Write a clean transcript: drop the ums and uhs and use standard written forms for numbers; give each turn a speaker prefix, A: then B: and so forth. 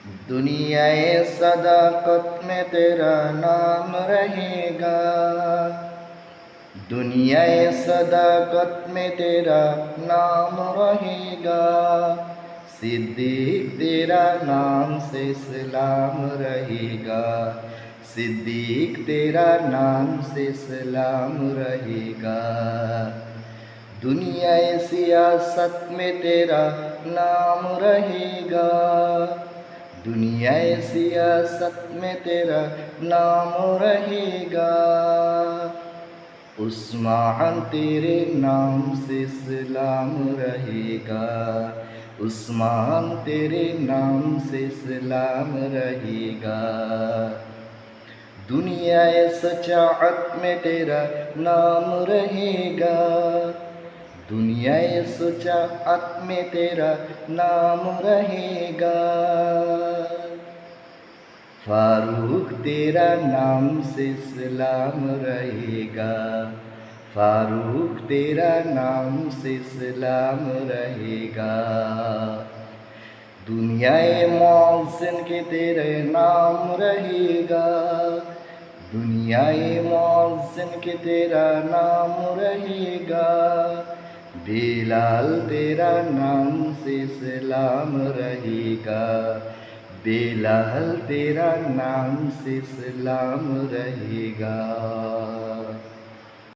A: दुनियाए सदाकत में तेरा नाम रहेगा। दुनियाए सदाकत में तेरा नाम रहेगा। सिद्दीक तेरा नाम से सलाम रहेगा। सिद्दीक तेरा नाम से सलाम रहेगा। दुनियाए सियासत में तेरा नाम रहेगा। दुनियाए सियासत में तेरा नाम रहेगा। उस्मान तेरे नाम से सलाम रहेगा। उस्मान तेरे नाम से सलाम रहेगा। दुनियाए सजाअत में तेरा नाम रहेगा। दुनियाए सजाअत में तेरा नाम रहेगा। फारूक तेरा नाम से सलाम रहेगा। फारूक तेरा नाम से सलाम रहेगा। दुनियाए मौज़िन के तेरे नाम रहेगा। दुनियाए मौज़िन के तेरा नाम रहेगा। बिलाल तेरा नाम से सलाम रहेगा। बिलाल तेरा नाम से सलाम रहेगा।